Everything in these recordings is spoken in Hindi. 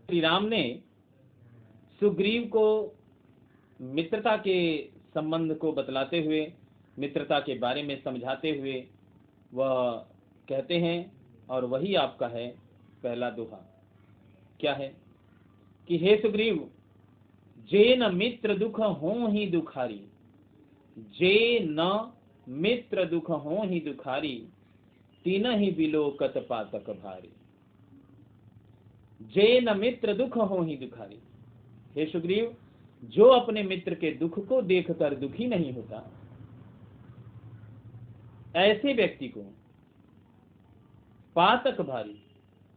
श्री राम ने सुग्रीव को मित्रता के संबंध को बतलाते हुए, मित्रता के बारे में समझाते हुए वह कहते हैं, और वही आपका है पहला दोहा। क्या है कि हे सुग्रीव, जे न मित्र दुख हो ही दुखारी, जे न मित्र दुख हो ही दुखारी, तीन ही बिलोकत पातक भारी। जे न मित्र दुख हो ही दुखारी, हे सुग्रीव, जो अपने मित्र के दुख को देखकर दुखी नहीं होता, ऐसे व्यक्ति को पातक भारी,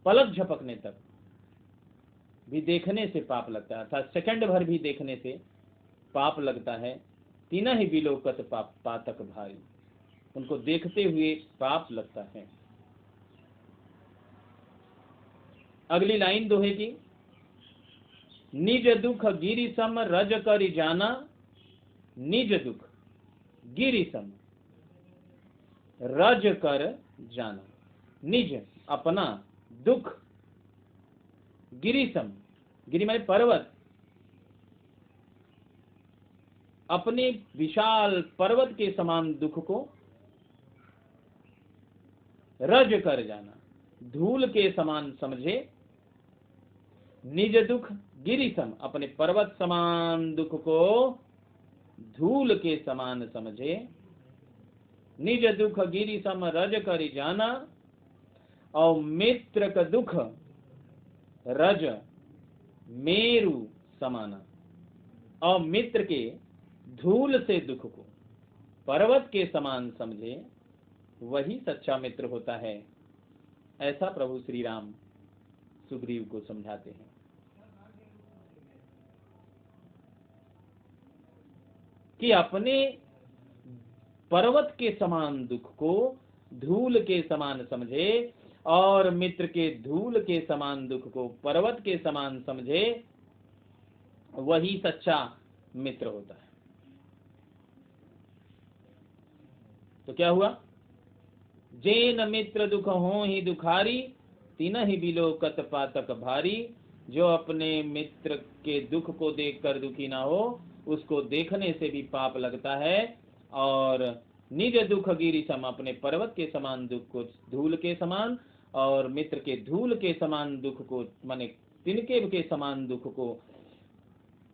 पलक झपकने तक भी देखने से पाप लगता है, अर्थात सेकंड भर भी देखने से पाप लगता है। तीन ही बिलोकत पातक भारी, उनको देखते हुए पाप लगता है। अगली लाइन दोहे की, निज दुख गिरि सम रज कर जाना, निज दुख गिरि सम रज कर जाना। निज अपना, दुख गिरि सम, गिरि माने पर्वत, अपने विशाल पर्वत के समान दुख को रज कर जाना, धूल के समान समझे। निज दुख गिरि सम, अपने पर्वत समान दुख को धूल के समान समझे। निज दुख गिरि सम रज कर जाना, और मित्र का दुख रज मेरु समाना, और मित्र के धूल से दुख को पर्वत के समान समझे, वही सच्चा मित्र होता है। ऐसा प्रभु श्री राम सुग्रीव को समझाते हैं कि अपने पर्वत के समान दुख को धूल के समान समझे, और मित्र के धूल के समान दुख को पर्वत के समान समझे, वही सच्चा मित्र होता है। तो क्या हुआ? जेन मित्र दुख हो ही दुखारी, तीन ही बिलोकत पातक भारी। जो अपने मित्र के दुख को देखकर दुखी ना हो, उसको देखने से भी पाप लगता है। और निज दुख गिरि सम, अपने पर्वत के समान दुख को धूल के समान, और मित्र के धूल के समान दुख को, माने तिनके के समान दुख को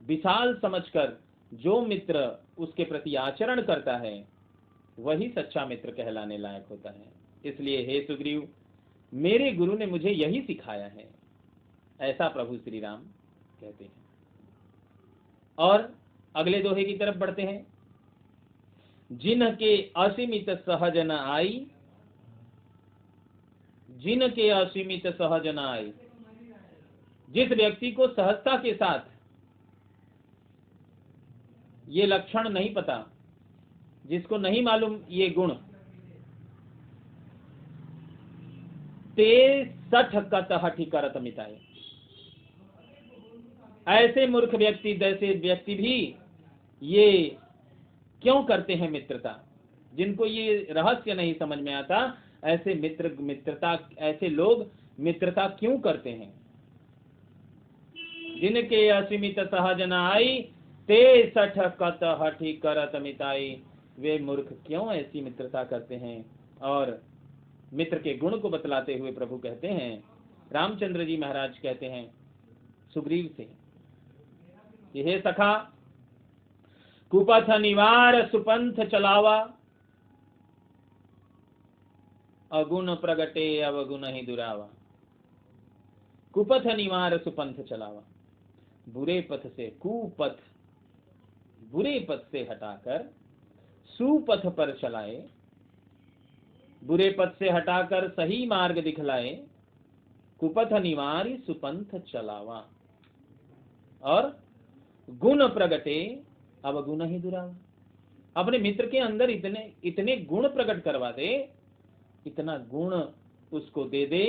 विशाल समझकर जो मित्र उसके प्रति आचरण करता है, वही सच्चा मित्र कहलाने लायक होता है। इसलिए हे सुग्रीव, मेरे गुरु ने मुझे यही सिखाया है, ऐसा प्रभु श्री राम कहते हैं। और अगले दोहे की तरफ बढ़ते हैं। जिनके असीमित सहज न आई, जिनके असीमित सहज न आई, जिस व्यक्ति को सहजता के साथ ये लक्षण नहीं पता, जिसको नहीं मालूम ये गुण, ते सठ कत हठि करत मिटाए। ऐसे मूर्ख व्यक्ति, जैसे व्यक्ति भी ये क्यों करते हैं मित्रता, जिनको ये रहस्य नहीं समझ में आता, ऐसे मित्रता, ऐसे लोग मित्रता क्यों करते हैं? जिनके असीमित सहज न आई, ते सठ कत हठि करत मिटाई। वे मूर्ख क्यों ऐसी मित्रता करते हैं? और मित्र के गुण को बतलाते हुए प्रभु कहते हैं, रामचंद्र जी महाराज कहते हैं सुग्रीव से कि हे सखा, कुपथ निवार सुपंथ चलावा, अगुण प्रगटे अवगुण ही दुरावा। कुपथ निवार सुपंथ चलावा, बुरे पथ से, कुपथ बुरे पथ से हटाकर सुपथ पर चलाए, बुरे पथ से हटाकर सही मार्ग दिखलाए। कुपथ निवारी सुपंथ चलावा, और गुण प्रगटे अवगुण ही दुरावा। अपने मित्र के अंदर इतने इतने गुण प्रकट करवा दे, इतना गुण उसको दे दे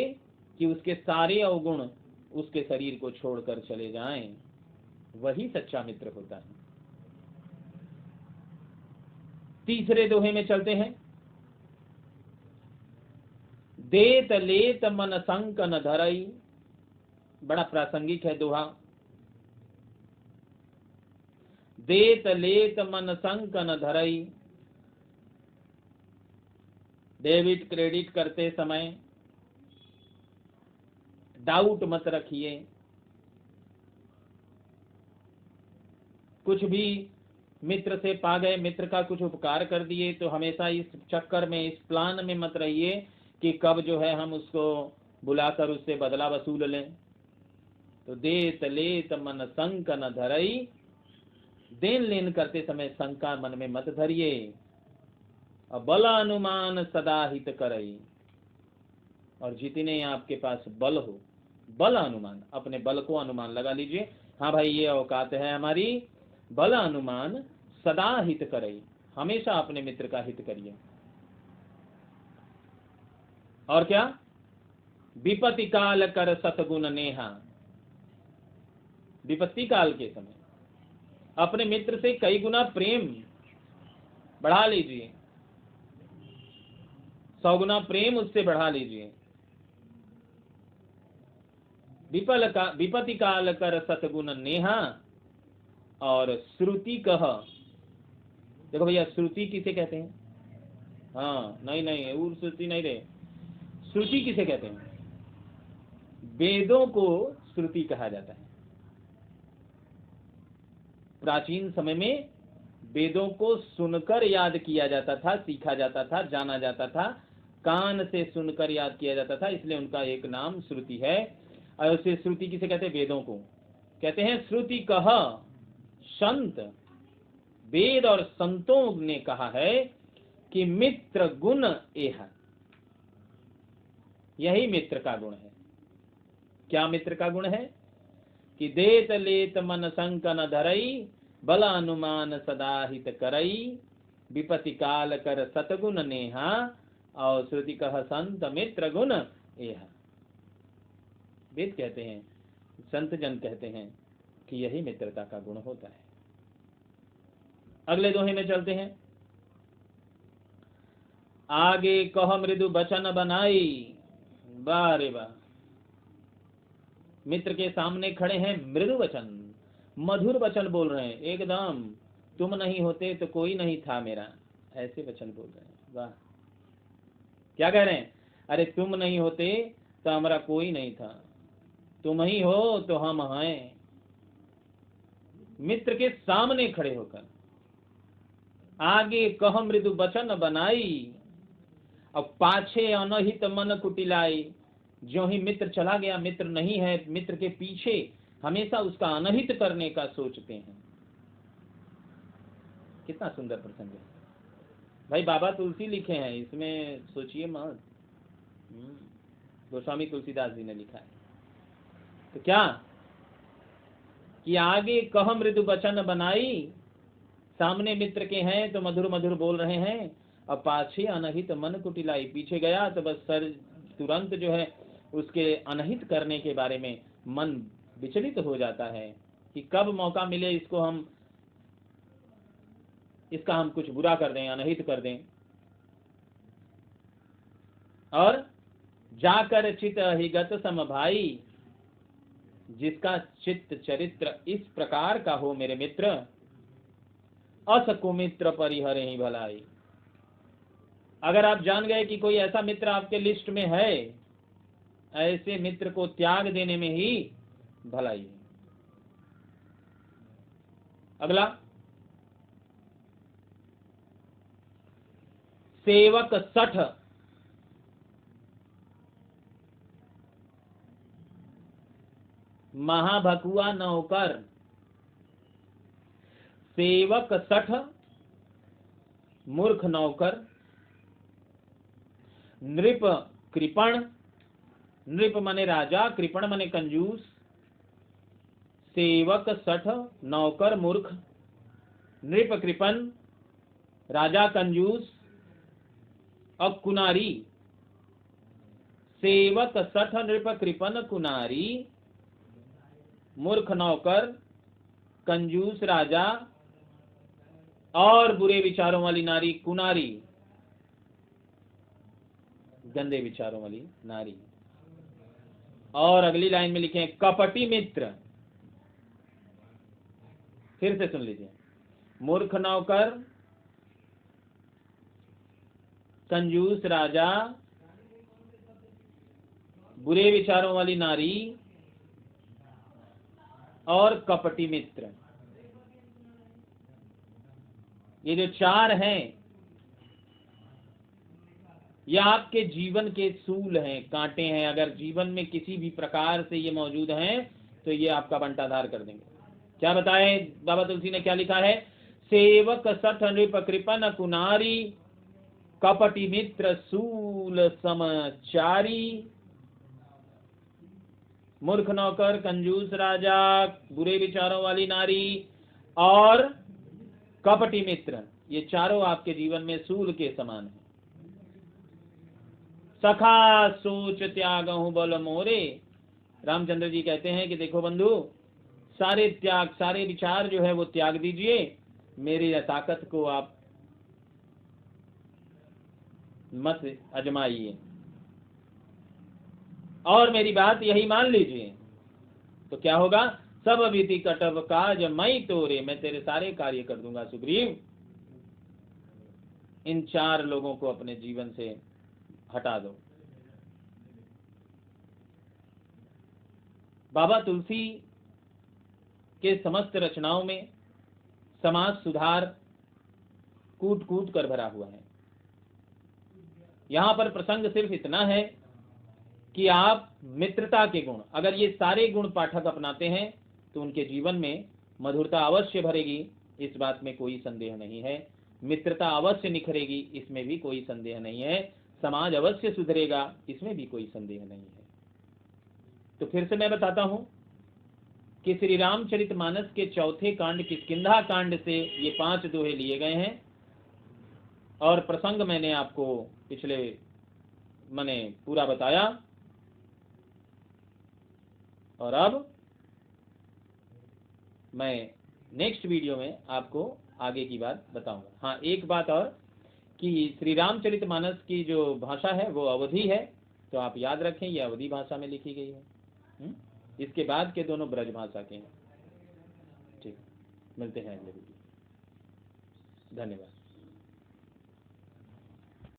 कि उसके सारे अवगुण उसके शरीर को छोड़कर चले जाएं, वही सच्चा मित्र होता है। तीसरे दोहे में चलते हैं। देत लेत मन संक न धरई, बड़ा प्रासंगिक है दोहा। देत लेत मन संक न धरई। डेबिट क्रेडिट करते समय डाउट मत रखिए। कुछ भी मित्र से पा गए, मित्र का कुछ उपकार कर दिए, तो हमेशा इस चक्कर में, इस प्लान में मत रहिए कि कब जो है हम उसको बुलाकर उससे बदला वसूल लें। तो देत लेत मन संक न धरई। देन लेन करते समय शंका मन में मत धरिए। और बल अनुमान सदा हित करई। और जितने आपके पास बल हो, बल अनुमान, अपने बल को अनुमान लगा लीजिए। हाँ भाई, ये औकात है हमारी, बल अनुमान सदा हित करई। हमेशा अपने मित्र का हित करिए। और क्या? विपत्ति काल कर सतगुण नेहा। विपत्ति काल के समय अपने मित्र से कई गुना प्रेम बढ़ा लीजिए, 100 गुना प्रेम उससे बढ़ा लीजिए। विपत्ति काल कर सतगुण नेहा। और श्रुति कह। देखो भैया, श्रुति किसे कहते हैं? हाँ, नहीं, उर श्रुति नहीं रे। श्रुति किसे कहते हैं? वेदों को श्रुति कहा जाता है। प्राचीन समय में वेदों को सुनकर याद किया जाता था, सीखा जाता था, जाना जाता था, कान से सुनकर याद किया जाता था, इसलिए उनका एक नाम श्रुति है। और उसे श्रुति किसे कहते हैं? वेदों को कहते हैं श्रुति कह। संत, वेद और संतों ने कहा है कि मित्र गुण एह। यही मित्र का गुण है। क्या मित्र का गुण है? कि देत लेत मन संक न धरई, बल अनुमान सदा हित करई, विपत्ति काल कर सतगुण नेहा, और श्रुति कह संत मित्र गुण एह। वेद कहते हैं, संत जन कहते हैं कि यही मित्रता का गुण होता है। अगले दोहे में चलते हैं। आगे कह मृदु वचन बनाई। वाह रे वाह! मित्र के सामने खड़े हैं, मृदु वचन, मधुर वचन बोल रहे हैं। एकदम तुम नहीं होते तो कोई नहीं था मेरा, ऐसे वचन बोल रहे हैं। वाह! क्या कह रहे हैं? अरे तुम नहीं होते तो हमारा कोई नहीं था, तुम ही हो तो हम हैं। मित्र के सामने खड़े होकर आगे कह मृदु वचन बनाई, और पाछे अनहित मन कुटिलाई। जो ही मित्र चला गया, मित्र नहीं है, मित्र के पीछे हमेशा उसका अनहित करने का सोचते हैं। कितना सुंदर प्रसंग है भाई। बाबा तुलसी लिखे हैं, इसमें सोचिए मत। गोस्वामी तुलसीदास जी ने लिखा है। तो क्या कि आगे कह मृदु वचन बनाई, सामने मित्र के हैं तो मधुर मधुर बोल रहे हैं, और पाछे अनहित मन कुटिलाई। पीछे गया तो बस सर तुरंत जो है उसके अनहित करने के बारे में मन विचलित हो जाता है कि कब मौका मिले इसका हम कुछ बुरा कर दें, अनहित कर दें। और जाकर चित अहिगत समभाई। जिसका चित्त चरित्र इस प्रकार का हो मेरे मित्र, अस कुमित्र परिहरे ही भलाई। अगर आप जान गए कि कोई ऐसा मित्र आपके लिस्ट में है, ऐसे मित्र को त्याग देने में ही भलाई है। अगला, सेवक सठ। महाभकुआ नौकर। सेवक सठ, मूर्ख नौकर। नृप कृपण। नृप माने राजा, कृपण माने कंजूस। सेवक सठ, नौकर मूर्ख, नृप कृपण, राजा कंजूस, और कुनारी। सेवक सठ, नृप कृपण, कुनारी, मूर्ख नौकर, कंजूस राजा, और बुरे विचारों वाली नारी कुनारी, गंदे विचारों वाली नारी। और अगली लाइन में लिखे कपटी मित्र। फिर से सुन लीजिए, मूर्ख नौकर, कंजूस राजा, बुरे विचारों वाली नारी और कपटी मित्र। ये जो चार हैं, ये आपके जीवन के सूल हैं, कांटे हैं। अगर जीवन में किसी भी प्रकार से ये मौजूद हैं तो ये आपका बंटाधार कर देंगे। क्या बताए बाबा तुलसी ने, क्या लिखा है? सेवक सठ नृप कृपन कुनारी, कपटी मित्र सूल समचारी। मूर्ख नौकर, कंजूस राजा, बुरे विचारों वाली नारी और कपटी मित्र, ये चारों आपके जीवन में सूल के समान है। सखा सोच त्यागहु बल मोरे। रामचंद्र जी कहते हैं कि देखो बंधु, सारे त्याग, सारे विचार जो है वो त्याग दीजिए, मेरी ताकत को आप मत अजमाइए और मेरी बात यही मान लीजिए। तो क्या होगा? सब विधि कटव काज मई तोरे, मैं तेरे सारे कार्य कर दूंगा। सुग्रीव, इन चार लोगों को अपने जीवन से हटा दो। बाबा तुलसी के समस्त रचनाओं में समाज सुधार कूट कूट कर भरा हुआ है। यहां पर प्रसंग सिर्फ इतना है कि आप मित्रता के गुण, अगर ये सारे गुण पाठक अपनाते हैं तो उनके जीवन में मधुरता अवश्य भरेगी, इस बात में कोई संदेह नहीं है। मित्रता अवश्य निखरेगी, इसमें भी कोई संदेह नहीं है। समाज अवश्य सुधरेगा, इसमें भी कोई संदेह नहीं है। तो फिर से मैं बताता हूं कि श्री रामचरितमानस के चौथे कांड किष्किंधा कांड से ये 5 दोहे लिए गए हैं और प्रसंग मैंने आपको पिछले मैंने पूरा बताया। और अब मैं नेक्स्ट वीडियो में आपको आगे की बात बताऊंगा। हाँ, एक बात और कि श्री रामचरितमानस की जो भाषा है वो अवधी है, तो आप याद रखें ये अवधी भाषा में लिखी गई है। इसके बाद के दोनों ब्रज भाषा के हैं। ठीक, मिलते हैं अगले वीडियो। धन्यवाद।